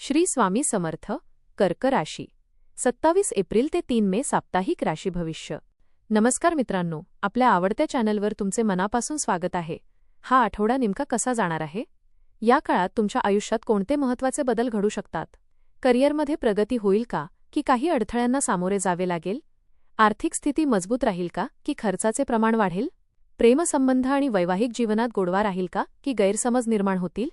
श्री स्वामी समर्थ. कर्क राशी 27 एप्रिल ते 3 मे साप्ताहिक राशी भविष्य. नमस्कार मित्रांनो, आपल्या आवडत्या चॅनलवर तुमचे मनापासून स्वागत आहे. हा आठवडा नेमका कसा जाणार आहे? या काळात तुमच्या आयुष्यात कोणते महत्त्वाचे बदल घडू शकतात? करिअरमध्ये प्रगती होईल का, की काही अडथळ्यांना सामोरे जावे लागेल? आर्थिक स्थिती मजबूत राहील का, की खर्चाचे प्रमाण वाढेल? प्रेमसंबंध आणि वैवाहिक जीवनात गोडवा राहील का, की गैरसमज निर्माण होतील?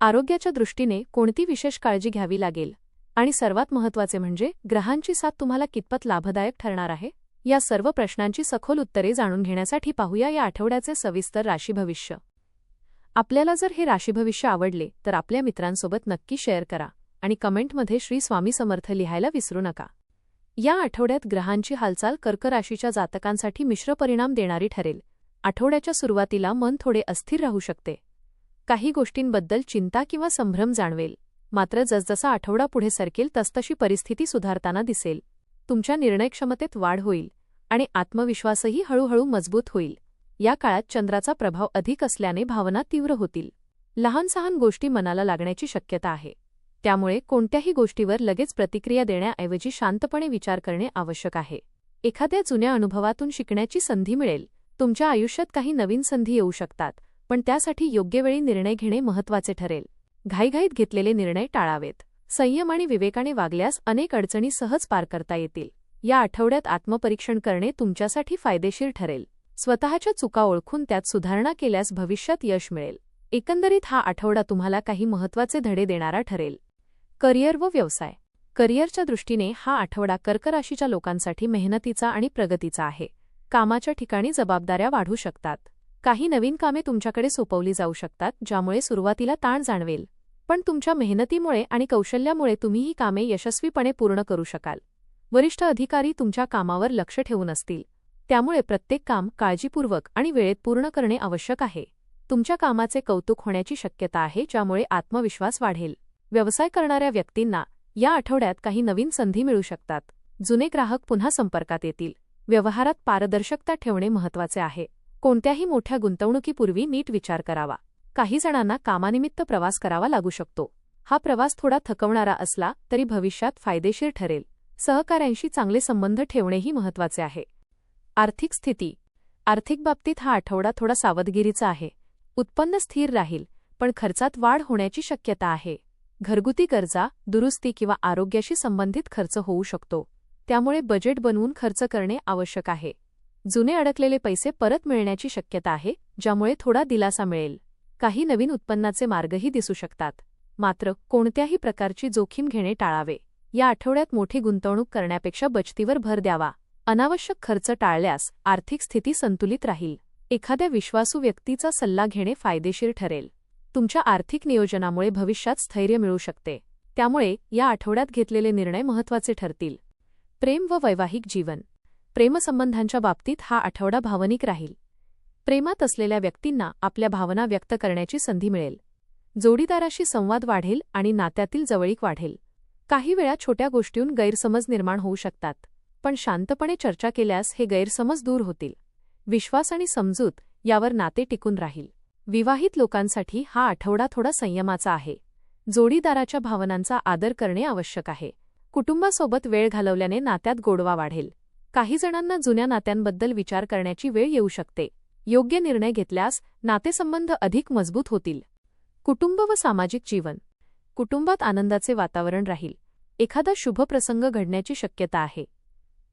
आरोग्याच्या दृष्टीने कोणती विशेष काळजी घ्यावी लागेल? आणि सर्वात महत्त्वाचे म्हणजे ग्रहांची साथ तुम्हाला कितपत लाभदायक ठरणार आहे? या सर्व प्रश्नांची सखोल उत्तरे जाणून घेण्यासाठी पाहूया या आठवड्याचे सविस्तर राशी भविष्य. आपल्याला जर हे राशी भविष्य आवडले तर आपल्या मित्रांसोबत नक्की शेअर करा आणि कमेंटमध्ये श्री स्वामी समर्थ लिहायला विसरू नका. या आठवड्यात ग्रहांची हालचाल कर्क राशीच्या जातकांसाठी मिश्र परिणाम देणारी ठरेल. आठवड्याच्या सुरुवातीला मन थोडे अस्थिर राहू शकते. काही गोष्टींबद्दल चिंता किंवा संभ्रम जाणवेल. मात्र जसजसा आठवडा पुढे सरकेल तसतशी परिस्थिती सुधारताना दिसेल. तुमच्या निर्णयक्षमतेत वाढ होईल आणि आत्मविश्वासही हळूहळू मजबूत होईल. या काळात चंद्राचा प्रभाव अधिक असल्याने भावना तीव्र होतील. लहान-सहान गोष्टी मनाला लागण्याची शक्यता आहे. त्यामुळे कोणत्याही गोष्टीवर लगेच प्रतिक्रिया देण्याऐवजी शांतपणे विचार करणे आवश्यक आहे. एखाद्या जुन्या अनुभवातून शिकण्याची संधी मिळेल. तुमच्या आयुष्यात काही नवीन संधी येऊ शकतात, पण त्यासाठी योग्य वेळी निर्णय घेणे महत्त्वाचे ठरेल. घाईघाईत घेतलेले निर्णय टाळावेत. संयम आणि विवेकाने वागल्यास अनेक अडचणी सहज पार करता येतील. या आठवड्यात आत्मपरीक्षण करणे तुमच्यासाठी फायदेशीर ठरेल. स्वतःच्या चुका ओळखून त्यात सुधारणा केल्यास भविष्यात यश मिळेल. एकंदरीत हा आठवडा तुम्हाला काही महत्त्वाचे धडे देणारा ठरेल. करिअर व व्यवसाय. करिअरच्या दृष्टीने हा आठवडा कर्क राशीच्या लोकांसाठी मेहनतीचा आणि प्रगतीचा आहे. कामाच्या ठिकाणी जबाबदाऱ्या वाढू शकतात. काही नवीन कामे तुमच्याकडे सोपवली जाऊ शकतात, ज्यामुळे सुरुवातीला ताण जाणवेल. पण तुमच्या मेहनतीमुळे आणि कौशल्यामुळे तुम्ही ही कामे यशस्वीपणे पूर्ण करू शकाल. वरिष्ठ अधिकारी तुमच्या कामावर लक्ष ठेवून असतील. त्यामुळे प्रत्येक काम काळजीपूर्वक आणि वेळेत पूर्ण करणे आवश्यक आहे. तुमच्या कामाचे कौतुक होण्याची शक्यता आहे, ज्यामुळे आत्मविश्वास वाढेल. व्यवसाय करणाऱ्या व्यक्तींना या आठवड्यात काही नवीन संधी मिळू शकतात. जुने ग्राहक पुन्हा संपर्कात येतील. व्यवहारात पारदर्शकता ठेवणे महत्त्वाचे आहे. कोणत्याही मोठ्या गुंतवणुकीपूर्वी नीट विचार करावा. काही जणांना कामानिमित्त प्रवास करावा लागू शकतो. हा प्रवास थोडा थकवणारा असला तरी भविष्यात फायदेशीर ठरेल. सहकाऱ्यांशी चांगले संबंध ठेवणेही महत्त्वाचे आहे. आर्थिक स्थिती. आर्थिक बाबतीत हा आठवडा थोडा सावधगिरीचा आहे. उत्पन्न स्थिर राहील, पण खर्चात वाढ होण्याची शक्यता आहे. घरगुती गरजा, दुरुस्ती किंवा आरोग्याशी संबंधित खर्च होऊ शकतो. त्यामुळे बजेट बनवून खर्च करणे आवश्यक आहे. जुने अडकलेले पैसे परत मिळण्याची शक्यता आहे, ज्यामुळे थोडा दिलासा मिळेल. काही नवीन उत्पन्नाचे मार्गही दिसू शकतात. मात्र कोणत्याही प्रकारची जोखीम घेणे टाळावे. या आठवड्यात मोठी गुंतवणूक करण्यापेक्षा बचतीवर भर द्यावा. अनावश्यक खर्च टाळल्यास आर्थिक स्थिती संतुलित राहील. एखाद्या विश्वासू व्यक्तीचा सल्ला घेणे फायदेशीर ठरेल. तुमच्या आर्थिक नियोजनामुळे भविष्यात स्थैर्य मिळू शकते. त्यामुळे या आठवड्यात घेतलेले निर्णय महत्त्वाचे ठरतील. प्रेम व वैवाहिक जीवन. प्रेमसंबंधांच्या बाबतीत हा आठवडा भावनिक राहील. प्रेमात असलेल्या व्यक्तींना आपल्या भावना व्यक्त करण्याची संधी मिळेल. जोडीदाराशी संवाद वाढेल आणि नात्यातील जवळीक वाढेल. काही वेळा छोट्या गोष्टींहून गैरसमज निर्माण होऊ शकतात, पण शांतपणे चर्चा केल्यास हे गैरसमज दूर होतील. विश्वास आणि समजूत यावर नाते टिकून राहील. विवाहित लोकांसाठी हा आठवडा थोडा संयमाचा आहे. जोडीदाराच्या भावनांचा आदर करणे आवश्यक आहे. कुटुंबासोबत वेळ घालवल्याने नात्यात गोडवा वाढेल. काही जणांना जुन्या नात्यांबद्दल विचार करण्याची वेळ येऊ शकते. योग्य निर्णय घेतल्यास नातेसंबंध अधिक मजबूत होतील. कुटुंब व सामाजिक जीवन. कुटुंबात आनंदाचे वातावरण राहील. एखादा शुभ प्रसंग घडण्याची शक्यता आहे.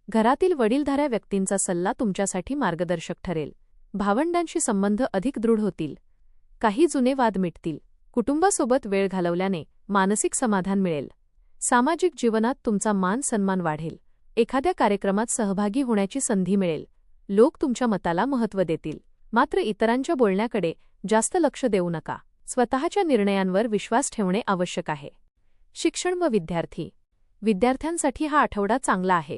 घरातील वडीलधाऱ्या व्यक्तींचा सल्ला तुमच्यासाठी मार्गदर्शक ठरेल. भावंडांशी संबंध अधिक दृढ होतील. काही जुने वाद मिटतील. कुटुंबासोबत वेळ घालवल्याने मानसिक समाधान मिळेल. सामाजिक जीवनात तुमचा मान सन्मान वाढेल. एखाद्या कार्यक्रमात सहभागी होण्याची संधी मिळेल. लोक तुमच्या मताला महत्त्व देतील. मात्र इतरांच्या बोलण्याकडे जास्त लक्ष देऊ नका. स्वतःच्या निर्णयांवर विश्वास ठेवणे आवश्यक आहे. शिक्षण व विद्यार्थी. विद्यार्थ्यांसाठी हा आठवडा चांगला आहे.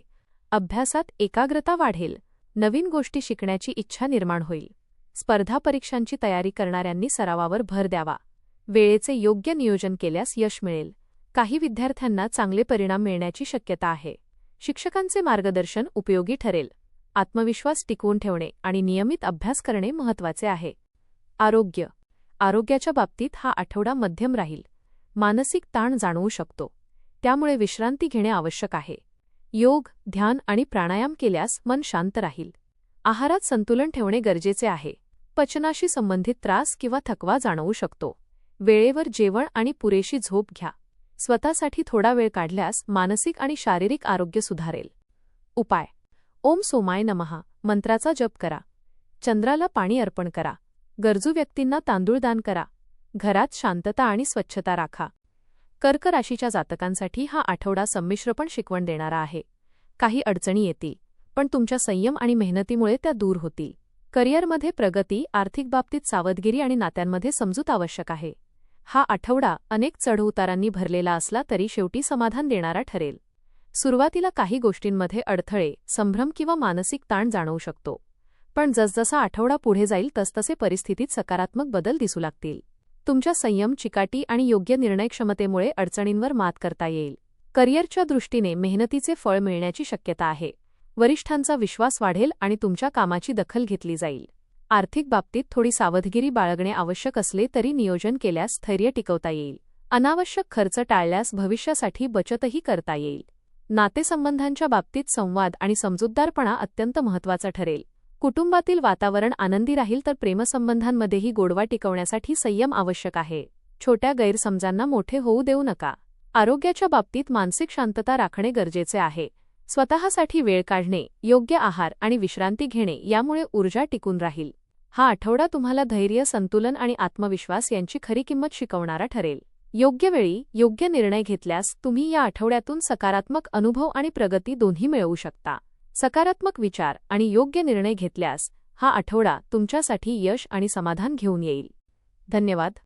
अभ्यासात एकाग्रता वाढेल. नवीन गोष्टी शिकण्याची इच्छा निर्माण होईल. स्पर्धा परीक्षांची तयारी करणाऱ्यांनी सरावावर भर द्यावा. वेळेचे योग्य नियोजन केल्यास यश मिळेल. काही विद्यार्थ्यांना चांगले परिणाम मिळण्याची शक्यता आहे. शिक्षकांचे मार्गदर्शन उपयोगी ठरेल. आत्मविश्वास टिकवून ठेवणे आणि नियमित अभ्यास करणे महत्त्वाचे आहे. आरोग्य. आरोग्याच्या बाबतीत हा आठवडा मध्यम राहील. मानसिक ताण जाणवू शकतो. त्यामुळे विश्रांती घेणे आवश्यक आहे. योग, ध्यान आणि प्राणायाम केल्यास मन शांत राहील. आहारात संतुलन ठेवणे गरजेचे आहे. पचनाशी संबंधित त्रास किंवा थकवा जाणवू शकतो. वेळेवर जेवण आणि पुरेशी झोप घ्या. स्वतःसाठी थोडा वेळ काढल्यास मानसिक आणि शारीरिक आरोग्य सुधारेल. उपाय: ओम सोमाय नमः मंत्राचा जप करा. चंद्राला पाणी अर्पण करा. गरजू व्यक्तींना तांदूळ दान करा. घरात शांतता आणि स्वच्छता राखा. कर्क राशीच्या जातकांसाठी हा आठवडा संमिश्र पण शिकवण देणारा आहे. काही अडचणी येतील, पण तुमच्या संयम आणि मेहनतीमुळे त्या दूर होतील. करिअरमध्ये प्रगती, आर्थिक बाबतीत सावधगिरी आणि नात्यांमध्ये समजूत आवश्यक आहे. हा आठवडा अनेक चढउतारांनी भरलेला असला तरी शेवटी समाधान देणारा ठरेल. सुरुवातीला काही गोष्टींमध्ये अडथळे, संभ्रम किंवा मानसिक ताण जाणवू शकतो, पण जसजसा आठवडा पुढे जाईल तसतसे परिस्थितीत सकारात्मक बदल दिसू लागतील. तुमच्या संयम, चिकाटी आणि योग्य निर्णयक्षमतेमुळे अडचणींवर मात करता येईल. करिअरच्या दृष्टीने मेहनतीचे फळ मिळण्याची शक्यता आहे. वरिष्ठांचा विश्वास वाढेल आणि तुमच्या कामाची दखल घेतली जाईल. आर्थिक बाबतीत थोडी सावधगिरी बाळगणे आवश्यक असले तरी नियोजन केल्यास स्थैर्य टिकवता येईल. अनावश्यक खर्च टाळल्यास भविष्यासाठी बचतही करता येईल. नातेसंबंधांच्या बाबतीत संवाद आणि समजूतदारपणा अत्यंत महत्त्वाचा ठरेल. कुटुंबातील वातावरण आनंदी राहील तर प्रेमसंबंधांमध्येही गोडवा टिकवण्यासाठी संयम आवश्यक आहे. छोट्या गैरसमजांना मोठे होऊ देऊ नका. आरोग्याच्या बाबतीत मानसिक शांतता राखणे गरजेचे आहे. स्वतःसाठी वेळ काढणे, योग्य आहार आणि विश्रांती घेणे यामुळे ऊर्जा टिकून राहील. हा आठवडा तुम्हाला धैर्य, संतुलन आणि आत्मविश्वास यांची खरी किंमत शिकवणारा ठरेल. योग्य वेळी योग्य निर्णय घेतल्यास तुम्ही या आठवड्यातून सकारात्मक अनुभव आणि प्रगती दोन्ही मिळवू शकता. सकारात्मक विचार आणि योग्य निर्णय घेतल्यास हा आठवडा तुमच्यासाठी यश आणि समाधान घेऊन येईल. धन्यवाद.